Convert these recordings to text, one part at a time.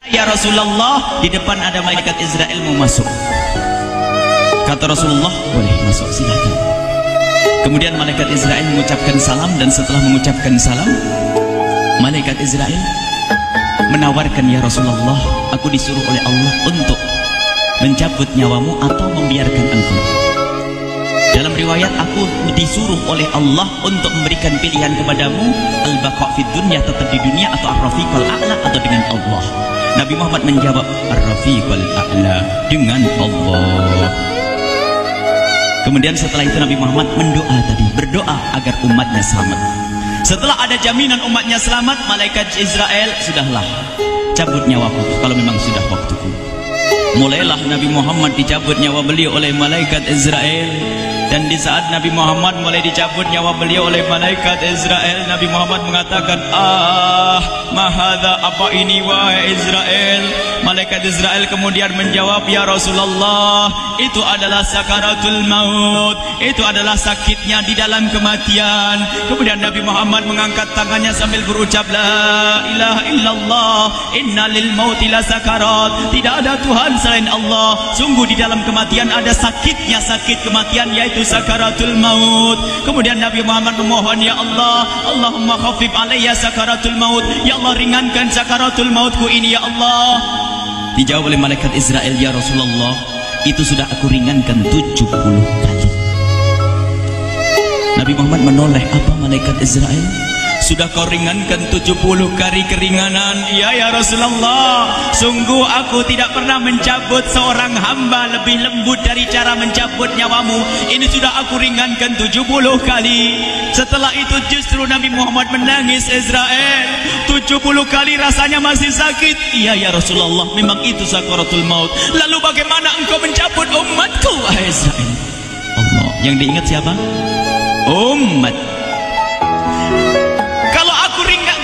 Ya Rasulullah, di depan ada malaikat Israel mau masuk. Kata Rasulullah, boleh masuk, silakan. Kemudian malaikat Israel mengucapkan salam, dan setelah mengucapkan salam, malaikat Israel menawarkan, ya Rasulullah, aku disuruh oleh Allah untuk mencabut nyawamu atau membiarkan engkau. Dalam riwayat, aku disuruh oleh Allah untuk memberikan pilihan kepadamu, al-baqa' fid dunya, tetap di dunia, atau ar-rafiqal a'la, atau dengan Allah. Nabi Muhammad menjawab, ar-rafiqal a'la, dengan Allah. Kemudian setelah itu Nabi Muhammad berdoa agar umatnya selamat. Setelah ada jaminan umatnya selamat, malaikat Israel, sudahlah, cabut nyawaku kalau memang sudah waktuku. Mulailah Nabi Muhammad dicabut nyawa beliau oleh malaikat Israel. Dan di saat Nabi Muhammad mulai dicabut nyawa beliau oleh malaikat Israel, Nabi Muhammad mengatakan, mahadha, apa ini wahai Israel? Malaikat Israel kemudian menjawab, ya Rasulullah, itu adalah sakaratul maut, itu adalah sakitnya di dalam kematian. Kemudian Nabi Muhammad mengangkat tangannya sambil berucap, la ilaha illallah, inna lil mauti la sakarat, tidak ada Tuhan selain Allah, sungguh di dalam kematian ada sakitnya, sakit kematian, yaitu sakaratul maut. Kemudian Nabi Muhammad memohon, ya Allah, Allahumma khafif alayya sakaratul maut, ya Allah, ringankan sakaratul mautku ini, ya Allah. Dijawab oleh malaikat Israel, ya Rasulullah, itu sudah aku ringankan 70 kali. Nabi Muhammad menoleh, apa malaikat Israel? Sudah kau ringankan 70 kali keringanan? Iya ya Rasulullah, sungguh aku tidak pernah mencabut seorang hamba lebih lembut dari cara mencabut nyawamu. Ini sudah aku ringankan 70 kali. Setelah itu justru Nabi Muhammad menangis, Israel, 70 kali rasanya masih sakit. Iya ya Rasulullah, memang itu sakaratul maut. Lalu bagaimana engkau mencabut umatku, wahai Israel? Allah, yang diingat siapa? Umat.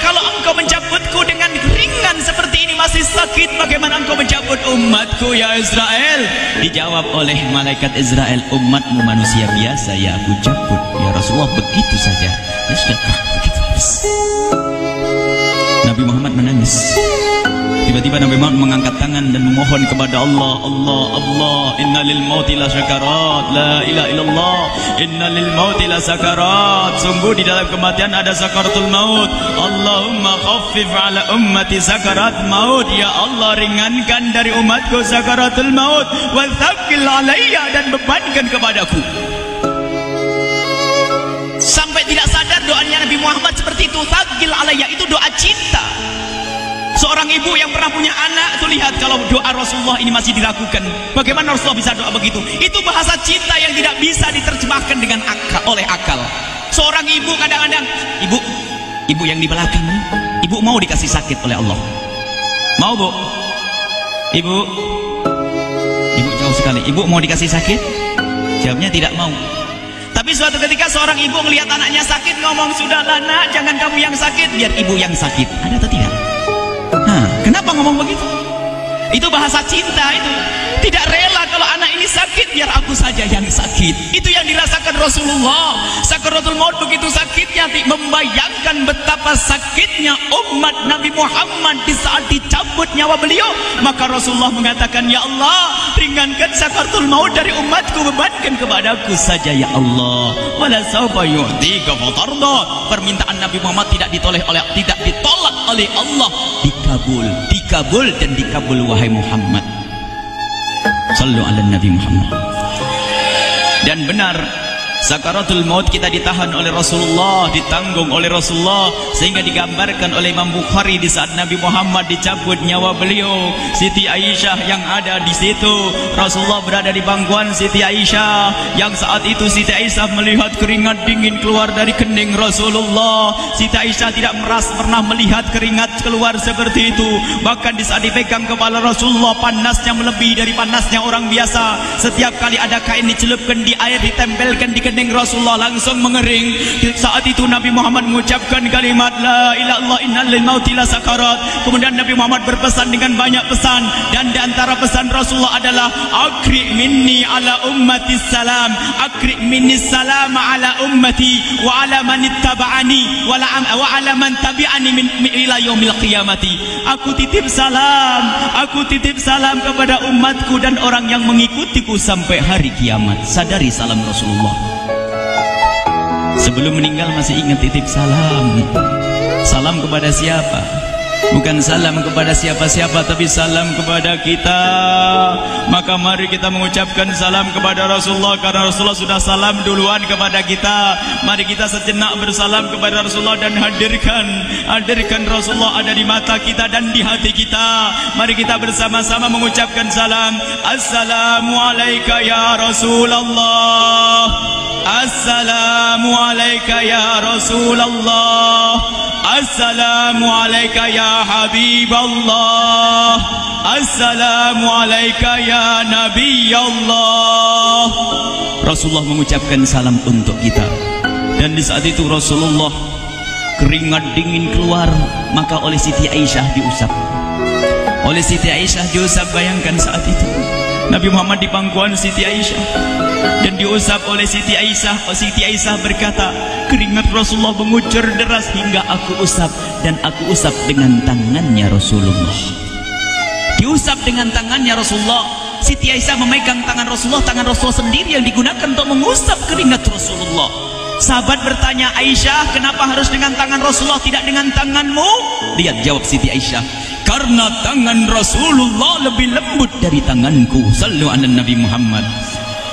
Kalau engkau mencabutku dengan ringan seperti ini masih sakit, bagaimana engkau mencabut umatku, ya Israel? Dijawab oleh malaikat Israel, umatmu manusia biasa, ya aku cabut. Ya Rasulullah, begitu saja. Ya sudah, begitu habis. Nabi Muhammad menangis. Tiba-tiba Nabi Muhammad mengangkat tangan dan memohon kepada Allah, Allah, Allah, inna lil mauti la syakarat, la ilaha illallah, inna lil mauti la sakarat, sungguh di dalam kematian ada sakaratul maut. Allahumma khaffif ala ummati sakarat maut, ya Allah, ringankan dari umatku sakaratul maut, wa thaqqil alayya, dan bebankan kepadaku. Sampai tidak sadar doanya Nabi Muhammad seperti itu, thaqqil alayya, itu doa cinta. Seorang ibu yang pernah punya anak, tuh lihat kalau doa Rasulullah ini masih dilakukan. Bagaimana Rasulullah bisa doa begitu? Itu bahasa cinta yang tidak bisa diterjemahkan dengan oleh akal. Seorang ibu kadang-kadang, ibu yang di belakang nih, ibu mau dikasih sakit oleh Allah? Mau, Bu? Ibu jauh sekali. Ibu mau dikasih sakit? Jawabnya tidak mau. Tapi suatu ketika seorang ibu melihat anaknya sakit, ngomong, sudahlah nak, jangan kamu yang sakit, biar ibu yang sakit. Ada atau tidak? Kenapa ngomong begitu? Itu bahasa cinta itu. Tidak rela kalau anak ini sakit, biar aku saja yang sakit. Itu yang dirasakan Rasulullah. Sakaratul maut begitu sakitnya, membayangkan betapa sakitnya umat Nabi Muhammad di saat dicabut nyawa beliau. Maka Rasulullah mengatakan, ya Allah, ringankan sakaratul maut dari umatku, bebankan kepadaku saja, ya Allah. Wala sawfa yu'tika fatarda. Permintaan Nabi Muhammad tidak ditolak oleh Allah, dikabul dan dikabul, wahai Muhammad. Sallu ala Nabi Muhammad. Dan benar, sakaratul maut kita ditahan oleh Rasulullah, ditanggung oleh Rasulullah, sehingga digambarkan oleh Imam Bukhari di saat Nabi Muhammad dicabut nyawa beliau, Siti Aisyah yang ada di situ. Rasulullah berada di pangkuan Siti Aisyah, yang saat itu Siti Aisyah melihat keringat dingin keluar dari kening Rasulullah. Siti Aisyah tidak pernah melihat keringat keluar seperti itu. Bahkan di saat dipegang kepala Rasulullah, panasnya melebihi dari panasnya orang biasa. Setiap kali ada kain dicelupkan di air, ditempelkan di kening Rasulullah langsung mengering. Saat itu Nabi Muhammad mengucapkan kalimat la ilaha illallah innal lil mauti la sakarat. Kemudian Nabi Muhammad berpesan dengan banyak pesan, dan di antara pesan Rasulullah adalah akri minni ala ummati salam, akri minni salam ala ummati wa ala man ittaba'ani wa ala man tabi'ani min ila yaumil qiyamati. Aku titip salam kepada umatku dan orang yang mengikutiku sampai hari kiamat. Sadari salam Rasulullah. Sebelum meninggal masih ingat titip salam. Salam kepada siapa? Bukan salam kepada siapa-siapa, tapi salam kepada kita. Maka mari kita mengucapkan salam kepada Rasulullah, karena Rasulullah sudah salam duluan kepada kita. Mari kita sejenak bersalam kepada Rasulullah dan hadirkan Rasulullah ada di mata kita dan di hati kita. Mari kita bersama-sama mengucapkan salam. Assalamualaikum ya Rasulullah. Assalamualaikum ya Rasulullah. Assalamualaikum ya Habiballah. Assalamualaikum ya Nabi Allah. Rasulullah mengucapkan salam untuk kita. Dan di saat itu Rasulullah keringat dingin keluar, maka oleh Siti Aisyah diusap. Oleh Siti Aisyah diusap. Bayangkan saat itu Nabi Muhammad di pangkuan Siti Aisyah dan diusap oleh Siti Aisyah. Siti Aisyah berkata, keringat Rasulullah mengucur deras hingga aku usap, dan aku usap dengan tangannya Rasulullah. Diusap dengan tangannya Rasulullah. Siti Aisyah memegang tangan Rasulullah sendiri yang digunakan untuk mengusap keringat Rasulullah. Sahabat bertanya, Aisyah, kenapa harus dengan tangan Rasulullah tidak dengan tanganmu? Lihat jawab Siti Aisyah, karena tangan Rasulullah lebih lembut dari tanganku. Sallu ala Nabi Muhammad.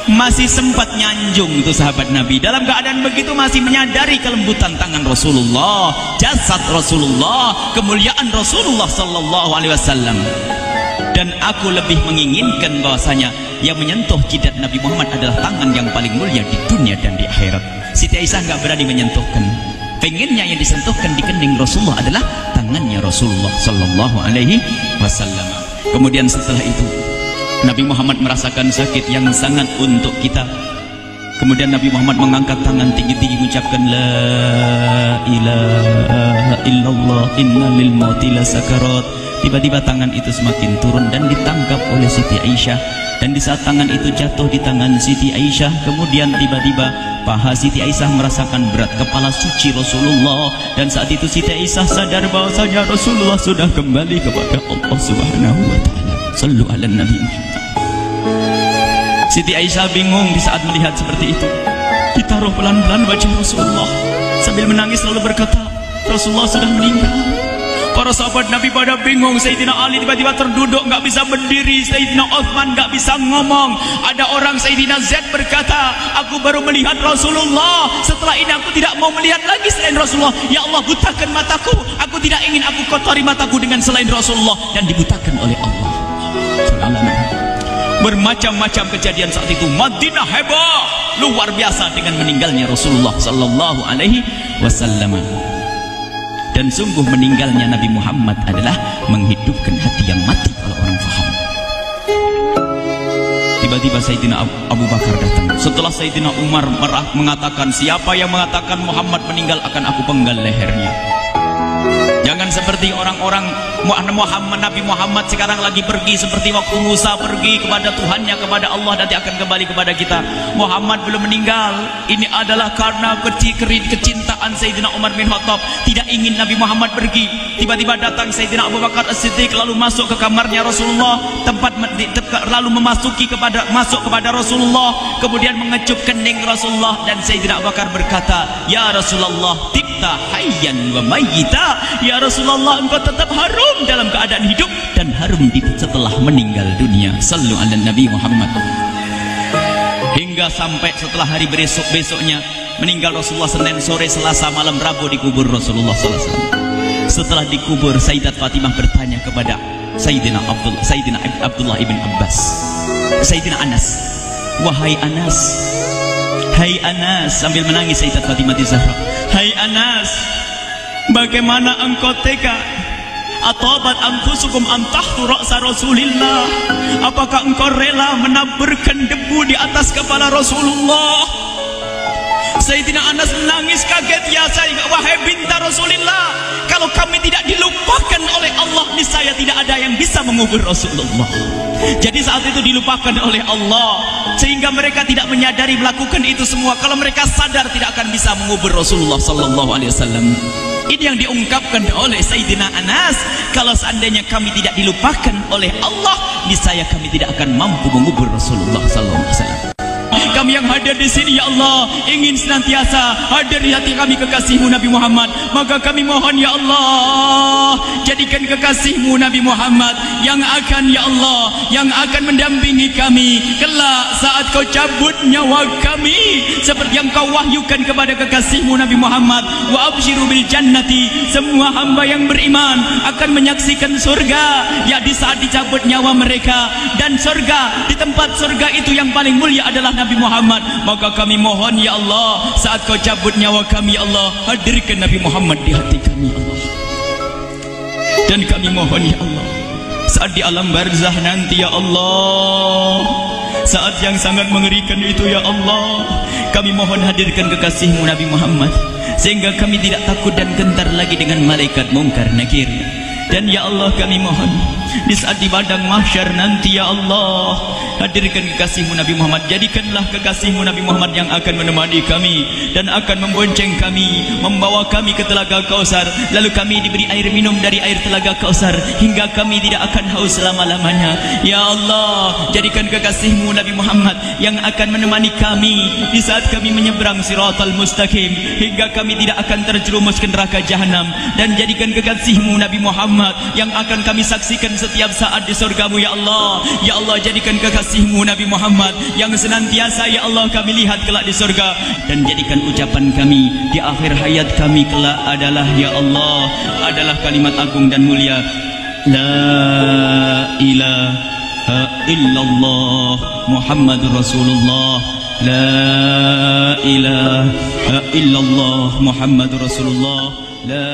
Masih sempat nyanjung itu sahabat Nabi. Dalam keadaan begitu masih menyadari kelembutan tangan Rasulullah, jasad Rasulullah, kemuliaan Rasulullah sallallahu alaihi wasallam. Dan aku lebih menginginkan bahwasanya yang menyentuh jidat Nabi Muhammad adalah tangan yang paling mulia di dunia dan di akhirat. Siti Aisyah nggak berani menyentuhkan. Pengennya yang disentuhkan di kening Rasulullah adalah tangannya Rasulullah sallallahu alaihi wasallam. Kemudian setelah itu Nabi Muhammad merasakan sakit yang sangat untuk kita. Kemudian Nabi Muhammad mengangkat tangan tinggi-tinggi mengucapkan la ilaha illallah inna lil mauti la sakarat. Tiba-tiba tangan itu semakin turun dan ditangkap oleh Siti Aisyah. Dan di saat tangan itu jatuh di tangan Siti Aisyah, kemudian tiba-tiba paha Siti Aisyah merasakan berat kepala suci Rasulullah. Dan saat itu Siti Aisyah sadar bahwasanya Rasulullah sudah kembali kepada Allah Subhanahu wa taala. Sallu ala Nabi Muhammad. Siti Aisyah bingung di saat melihat seperti itu. Ditaruh pelan-pelan wajah Rasulullah sambil menangis lalu berkata, Rasulullah sudah meninggal. Para sahabat Nabi pada bingung. Sayyidina Ali tiba-tiba terduduk, nggak bisa berdiri. Sayyidina Uthman nggak bisa ngomong. Ada orang Sayyidina Zaid berkata, aku baru melihat Rasulullah. Setelah ini aku tidak mau melihat lagi selain Rasulullah. Ya Allah, butakan mataku. Aku tidak ingin aku kotori mataku dengan selain Rasulullah. Dan dibutakan oleh Allah. Bermacam-macam kejadian saat itu. Madinah heboh luar biasa dengan meninggalnya Rasulullah sallallahu alaihi wasallam. Dan sungguh meninggalnya Nabi Muhammad adalah menghidupkan hati yang mati kalau orang faham. Tiba-tiba Sayyidina Abu Bakar datang. Setelah Sayyidina Umar mengatakan, siapa yang mengatakan Muhammad meninggal akan aku penggal lehernya. Jangan seperti orang-orang Nabi Muhammad sekarang lagi pergi seperti waktu Musa pergi kepada Tuhannya, kepada Allah, nanti akan kembali kepada kita. Muhammad belum meninggal. Ini adalah karena kecintaan Sayyidina Umar bin Khattab, tidak ingin Nabi Muhammad pergi. Tiba-tiba datang Sayyidina Abu Bakar As-Siddiq lalu masuk ke kamarnya Rasulullah, lalu masuk kepada Rasulullah, kemudian mengecup kening Rasulullah. Dan Sayyidina Abu Bakar berkata, ya Rasulullah, tibta hayyan wa mayyita. Ya Rasulullah, engkau tetap harum dalam keadaan hidup dan harum setelah meninggal dunia. Sallu ala Nabi Muhammad. Hingga sampai setelah hari besoknya meninggal Rasulullah, Senin sore, Selasa malam, Rabu dikubur Rasulullah sallallahu alaihi wasallam. Setelah dikubur, Sayyidat Fatimah bertanya kepada Sayyidina Abdullah ibn Abbas, Sayyidina Anas, wahai Anas, hai Anas, sambil menangis Sayyidat Fatimah Zahra, hai Anas, bagaimana engkau tega? Atabat anfusukum antahtu ra'sa Rasulillah. Apakah engkau rela menaburkan debu di atas kepala Rasulullah? Sayyidina Anas menangis kaget, ya saya, wahai binta Rasulullah, kalau kami tidak dilupakan oleh Allah, niscaya tidak ada yang bisa mengubur Rasulullah. Jadi saat itu dilupakan oleh Allah, sehingga mereka tidak menyadari melakukan itu semua. Kalau mereka sadar, tidak akan bisa mengubur Rasulullah sallallahu alaihi wasallam. Ini yang diungkapkan oleh Sayyidina Anas, kalau seandainya kami tidak dilupakan oleh Allah, niscaya kami tidak akan mampu mengubur Rasulullah sallallahu alaihi wasallam. Kami yang hadir di sini, ya Allah, ingin senantiasa hadir di hati kami kekasih-Mu Nabi Muhammad. Maka kami mohon, ya Allah, jadikan kekasih-Mu Nabi Muhammad yang akan, ya Allah, yang akan mendampingi kami kelak saat Kau cabut nyawa kami, seperti yang Kau wahyukan kepada kekasih-Mu Nabi Muhammad. Wa abshiru bil jannati, semua hamba yang beriman akan menyaksikan surga, ya, di saat dicabut nyawa mereka. Dan surga, di tempat surga itu yang paling mulia adalah Nabi Muhammad. Maka kami mohon, ya Allah, saat Kau cabut nyawa kami, ya Allah, hadirkan Nabi Muhammad di hati kami, ya Allah. Dan kami mohon, ya Allah, saat di alam barzah nanti, ya Allah, saat yang sangat mengerikan itu, ya Allah, kami mohon hadirkan kekasih-Mu Nabi Muhammad, sehingga kami tidak takut dan gentar lagi dengan malaikat mungkar nakir. Dan ya Allah, kami mohon di saat di padang mahsyar nanti, ya Allah, hadirkan kekasih-Mu Nabi Muhammad. Jadikanlah kekasih-Mu Nabi Muhammad yang akan menemani kami dan akan membonceng kami, membawa kami ke telaga Kausar. Lalu kami diberi air minum dari air telaga Kausar hingga kami tidak akan haus selama-lamanya. Ya Allah, jadikan kekasih-Mu Nabi Muhammad yang akan menemani kami di saat kami menyeberang Siratal Mustaqim hingga kami tidak akan terjerumus ke neraka Jahanam. Dan jadikan kekasih-Mu Nabi Muhammad yang akan kami saksikan setiap saat di surga-Mu, ya Allah. Ya Allah, jadikan kekasih-Mu Nabi Muhammad yang senantiasa, ya Allah, kami lihat kelak di surga. Dan jadikan ucapan kami di akhir hayat kami kelak adalah, ya Allah, adalah kalimat agung dan mulia, La ilaha illallah Muhammadur Rasulullah. La ilaha illallah Muhammadur Rasulullah. La